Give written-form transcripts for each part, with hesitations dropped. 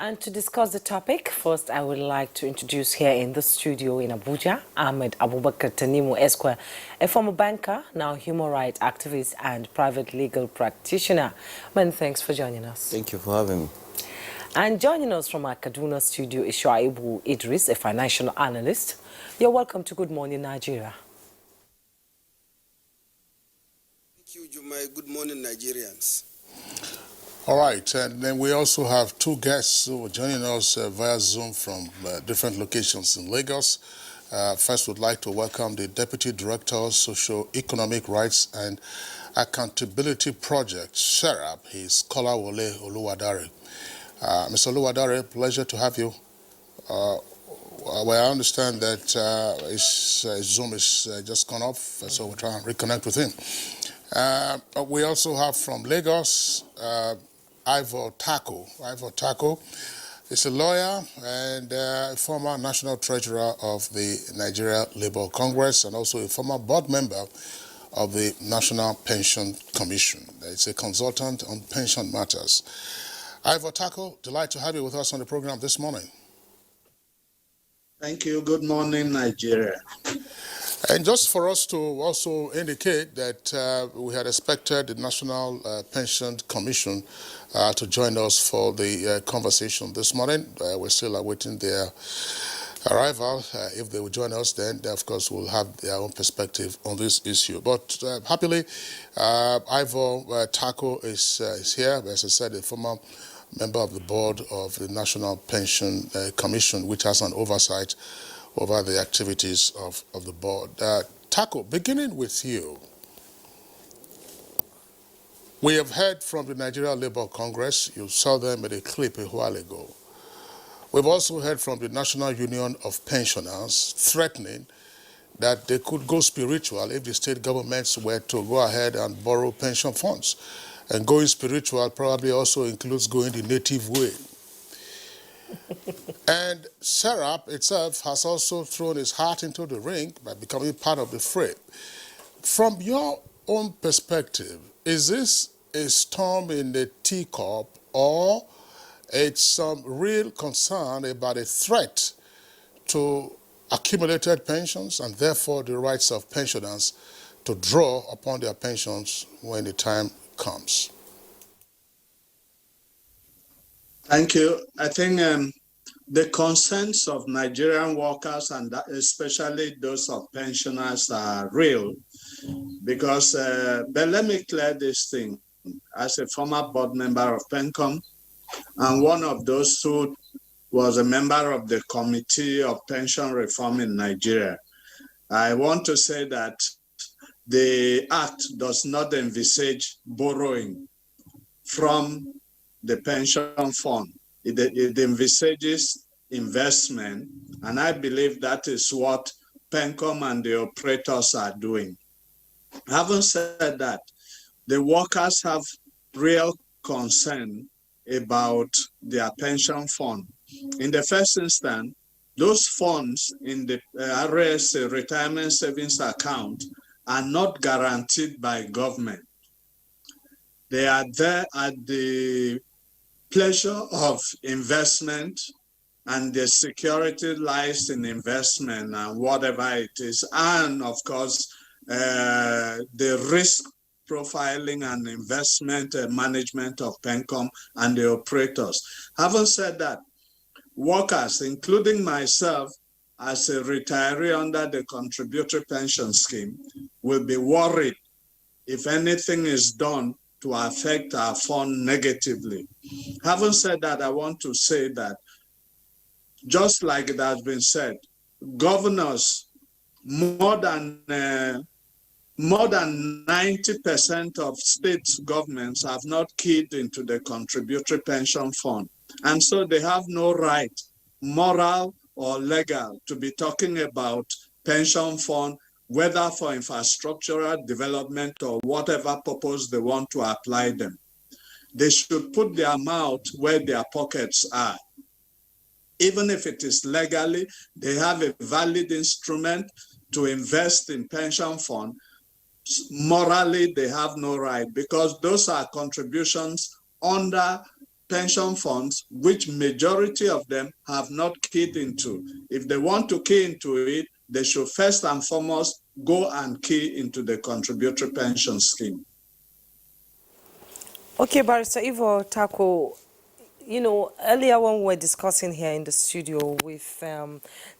And to discuss the topic, first I would like to introduce here in the studio in Abuja, Ahmed Abubakar Tanimu Esquire, a former banker, now human rights activist and private legal practitioner. Many thanks for joining us. Thank you for having me. And joining us from our Kaduna studio is Shuaibu Idris, a financial analyst. You're welcome to Good Morning Nigeria. Thank you, Jumai. Good morning, Nigerians. All right, and then we also have two guests who are joining us via Zoom from different locations in Lagos. First, we'd like to welcome the Deputy Director of Socio-Economic Rights and Accountability Project, SERAP. He's Kolawole Oluwadare. Mr. Oluwadare, pleasure to have you. Well, I understand that his Zoom is just gone off, so we'll try and reconnect with him. We also have from Lagos, Ivor Tako. Ivor Tako is a lawyer and former national treasurer of the Nigeria Labour Congress and also a former board member of the National Pension Commission. It's a consultant on pension matters. Ivor Tako, delighted to have you with us on the program this morning. Thank you. Good morning, Nigeria. And just for us to also indicate that we had expected the National Pension Commission to join us for the conversation this morning. We're still awaiting their arrival. If they will join us, then of course we'll have their own perspective on this issue. But happily, Ivor Tako is here. As I said, a former member of the board of the National Pension Commission, which has an oversight over the activities of the board. Tako, beginning with you, we have heard from the Nigeria Labour Congress. You saw them in a clip a while ago. We've also heard from the National Union of Pensioners threatening that they could go spiritual if the state governments were to go ahead and borrow pension funds. And going spiritual probably also includes going the native way. And SERAP itself has also thrown its heart into the ring by becoming part of the fray. From your own perspective, is this a storm in the teacup or it's some real concern about a threat to accumulated pensions and therefore the rights of pensioners to draw upon their pensions when the time comes? Thank you. I think the concerns of Nigerian workers and especially those of pensioners are real because, but let me clear this thing. As a former board member of PENCOM and one of those who was a member of the Committee of Pension Reform in Nigeria, I want to say that the Act does not envisage borrowing from the pension fund. It envisages investment, and I believe that is what PENCOM and the operators are doing. Having said that, the workers have real concern about their pension fund. In the first instance, those funds in the RSA retirement savings account are not guaranteed by government. They are there at the pleasure of investment, and the security lies in investment and whatever it is, and of course the risk profiling and investment management of PENCOM and the operators. Having said that, workers, including myself as a retiree under the contributory pension scheme, will be worried if anything is done to affect our fund negatively. Having said that, I want to say that, just like it has been said, governors, more than 90% of state governments have not keyed into the contributory pension fund. And so they have no right, moral or legal, to be talking about pension fund, whether for infrastructural development or whatever purpose they want to apply them. They should put their mouth where their pockets are. Even if it is legally, they have a valid instrument to invest in pension fund. Morally, they have no right because those are contributions under pension funds, which majority of them have not keyed into. If they want to key into it, they should first and foremost go and key into the contributory pension scheme. Okay, Barrister Ivo Tako, you know, earlier when we were discussing here in the studio with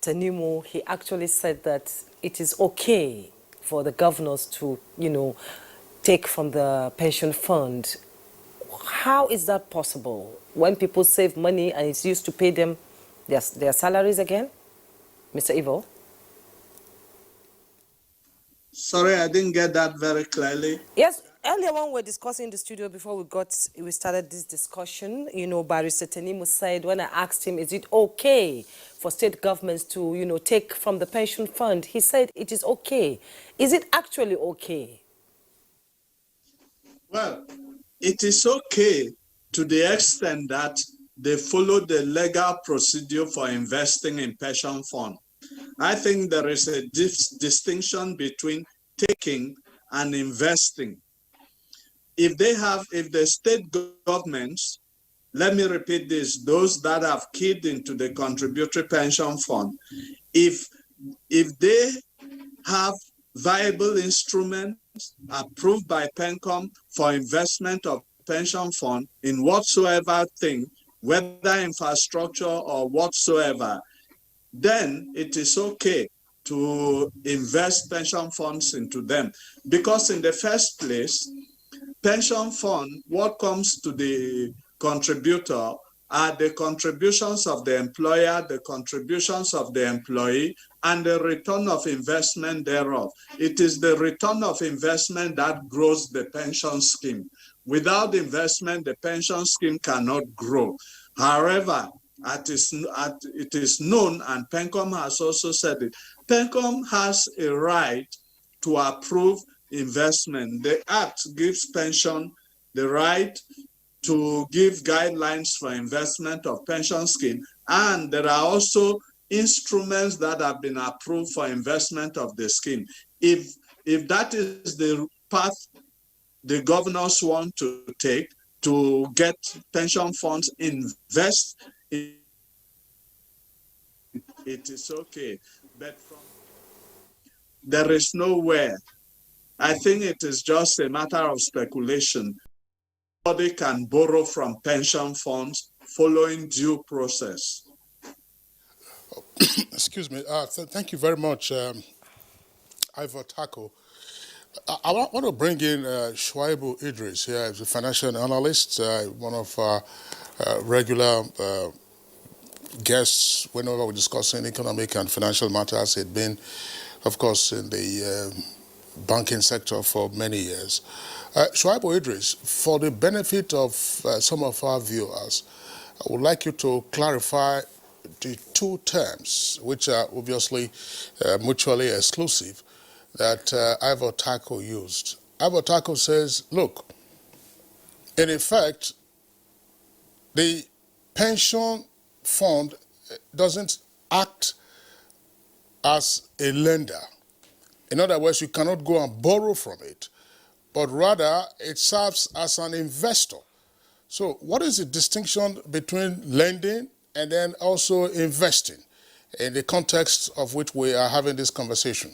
Tanimu, he actually said that it is okay for the governors to, you know, take from the pension fund. How is that possible when people save money and it's used to pay them their salaries again? Mr. Ivo? Sorry, I didn't get that very clearly. Yes, earlier when we were discussing in the studio before we started this discussion, you know, Barrister Tanimu said, when I asked him, is it okay for state governments to, you know, take from the pension fund? He said it is okay. Is it actually okay? Well, it is okay to the extent that they follow the legal procedure for investing in pension fund. I think there is a distinction between taking and investing. If the state governments, let me repeat this, those that have keyed into the contributory pension fund, if they have viable instruments approved by PENCOM for investment of pension fund in whatsoever thing, whether infrastructure or whatsoever, then it is okay to invest pension funds into them. Because in the first place, pension fund, what comes to the contributor are the contributions of the employer, the contributions of the employee, and the return of investment thereof. It is the return of investment that grows the pension scheme. Without investment, the pension scheme cannot grow. However, it is known, and PENCOM has also said it, PENCOM has a right to approve investment. The Act gives pension the right to give guidelines for investment of pension scheme, and there are also instruments that have been approved for investment of the scheme. If that is the path the governors want to take to get pension funds invest in, it is okay. But there is nowhere. I think it is just a matter of speculation. Nobody can borrow from pension funds following due process. Excuse me. Thank you very much, Ivo Tako. I want to bring in Shuaibu Idris here as a financial analyst, one of our regular guests whenever we're discussing economic and financial matters. He'd been, of course, in the banking sector for many years. Shuaibu Idris, for the benefit of some of our viewers, I would like you to clarify the two terms, which are obviously mutually exclusive, that Ivo Tako used. Ivo Tako says, look, in effect, the pension fund doesn't act as a lender. In other words, you cannot go and borrow from it, but rather it serves as an investor. So what is the distinction between lending and then also investing in the context of which we are having this conversation?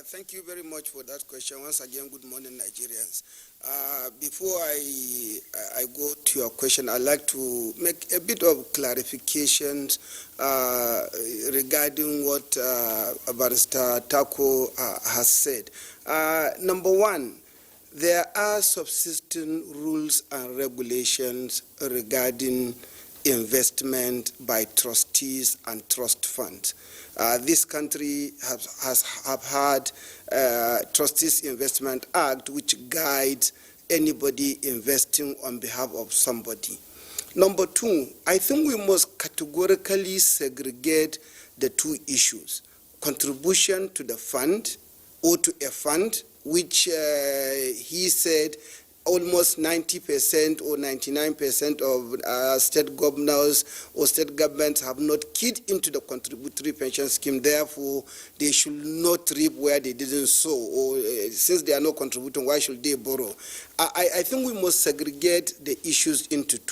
Thank you very much for that question. Once again, good morning, Nigerians. Before I go to your question, I'd like to make a bit of clarifications regarding what Barrister Tako has said. Number one, there are subsisting rules and regulations regarding investment by trustees and trust funds. This country has had Trustees Investment Act, which guides anybody investing on behalf of somebody. Number two, I think we must categorically segregate the two issues: contribution to the fund or to a fund, which he said almost 90% or 99% of state governors or state governments have not keyed into the contributory pension scheme. Therefore, they should not reap where they didn't sow. Or since they are not contributing, why should they borrow? I think we must segregate the issues into two.